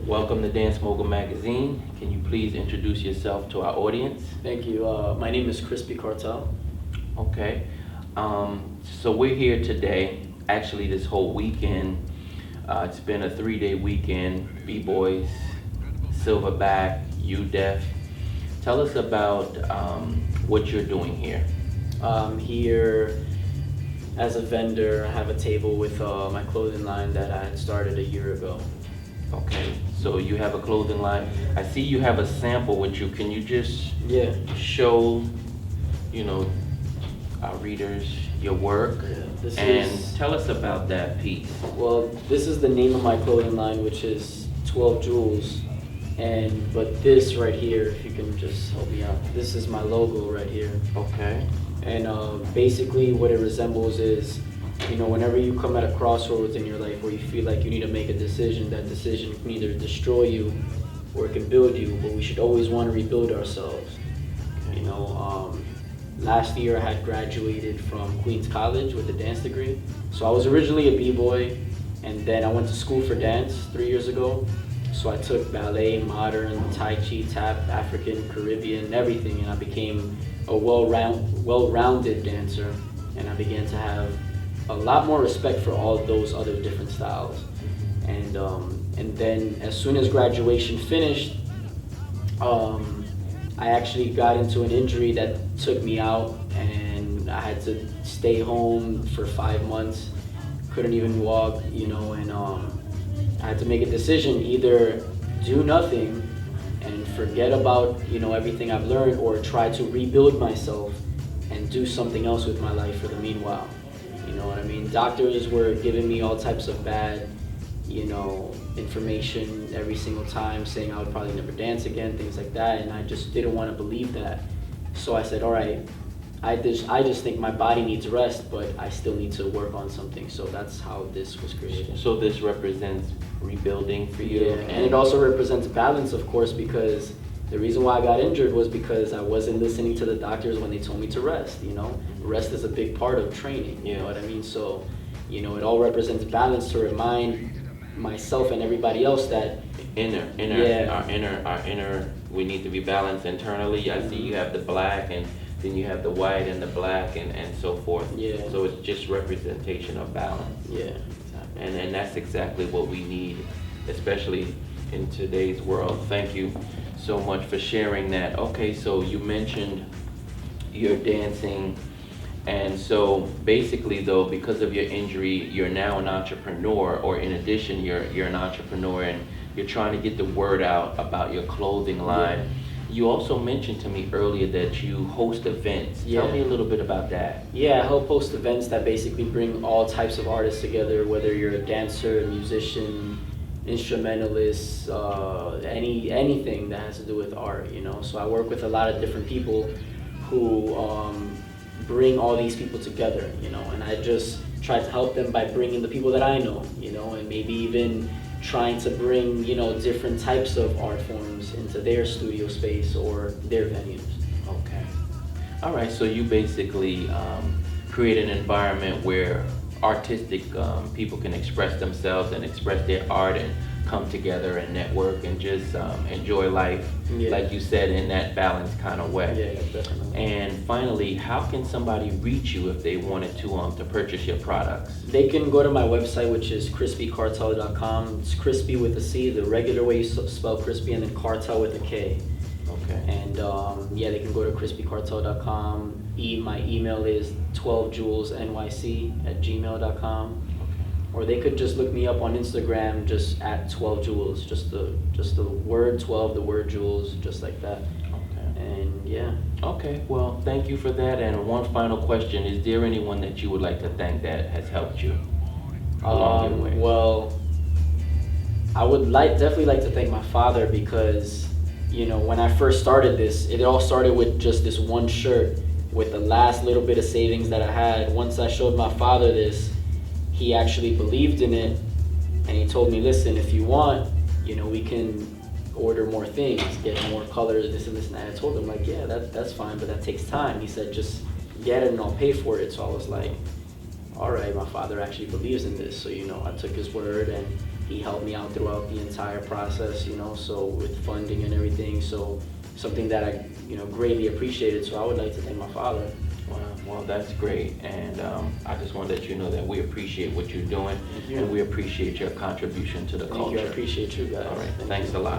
Welcome to Dance Mogul Magazine. Can you please introduce yourself to our audience? Thank you. My name is Krispy Cartel. Okay. So we're here today, actually this whole weekend. It's been a 3-day weekend. B-Boys, Silverback, UDEF. Tell us about what you're doing here. Here as a vendor. I have a table with my clothing line that I had started a year ago. Okay, so you have a clothing line. I see you have a sample with you. Can you just show, our readers your work? Tell us about that piece. Well, this is the name of my clothing line, which is 12 Jewels. But this right here, if you can just help me out, this is my logo right here. Okay. And basically what it resembles is, whenever you come at a crossroads in your life where you feel like you need to make a decision, that decision can either destroy you or it can build you, but we should always want to rebuild ourselves. Last year I had graduated from Queens College with a dance degree. So I was originally a b-boy, and then I went to school for dance 3 years ago. So I took ballet, modern, Tai Chi, tap, African, Caribbean, everything, and I became a well-rounded dancer, and I began to have a lot more respect for all those other different styles. And then as soon as graduation finished, I actually got into an injury that took me out, and I had to stay home for 5 months. Couldn't even walk, and I had to make a decision: either do nothing and forget about everything I've learned, or try to rebuild myself and do something else with my life for the meanwhile. You know what I mean? Doctors were giving me all types of bad, information every single time, saying I would probably never dance again, things like that, and I just didn't want to believe that. So I said, all right, I just think my body needs rest, but I still need to work on something. So that's how this was created. So this represents rebuilding for you? Yeah, and it also represents balance, of course, because the reason why I got injured was because I wasn't listening to the doctors when they told me to rest. Rest is a big part of training. You know what I mean? So, it all represents balance to remind myself and everybody else that our inner, we need to be balanced internally. I see you have the black, and then you have the white and the black, and so forth. Yeah. So it's just representation of balance. Yeah. And that's exactly what we need, especially in today's world. Thank you so much for sharing that. Okay, so you mentioned you're dancing, and so basically though, because of your injury, you're now an entrepreneur, or in addition, you're an entrepreneur, and you're trying to get the word out about your clothing line. Yeah. You also mentioned to me earlier that you host events. Yeah. Tell me a little bit about that. Yeah, I help host events that basically bring all types of artists together, whether you're a dancer, a musician, instrumentalist, anything that has to do with art, So I work with a lot of different people who bring all these people together, and I just try to help them by bringing the people that I know, and maybe even trying to bring, different types of art forms into their studio space or their venues. Okay. All right, so you basically create an environment where artistic people can express themselves and express their art and come together and network and just enjoy life, like you said, in that balanced kind of way. Yeah, definitely. And finally, how can somebody reach you if they wanted to purchase your products? They can go to my website, which is crispycartel.com. It's Crispy with a C, the regular way you spell Crispy, and then Cartel with a K. Okay. And they can go to crispycartel.com. My email is 12jewelsnyc@gmail.com. Or they could just look me up on Instagram, just at 12 Jewels, just the word 12, the word Jewels, just like that. Okay. And Yeah. Okay, well, thank you for that. And one final question, is there anyone that you would like to thank that has helped you along your way? Well, I would definitely like to thank my father because, you know, when I first started this, it all started with just this one shirt with the last little bit of savings that I had. Once I showed my father this, he actually believed in it, and he told me, listen, if you want, you know, we can order more things, get more colors, this and this and that. I told him, like, yeah, that's fine, but that takes time. He said, just get it and I'll pay for it. So I was like, all right, my father actually believes in this. So, you know, I took his word, and he helped me out throughout the entire process, you know, so with funding and everything. So something that I, you know, greatly appreciated. So I would like to thank my father. Wow, well, that's great. And I just want to let you know that we appreciate what you're doing, Thank you. and we appreciate your contribution to the Thank culture. you. I appreciate you guys. All right, Thank thanks you. a lot.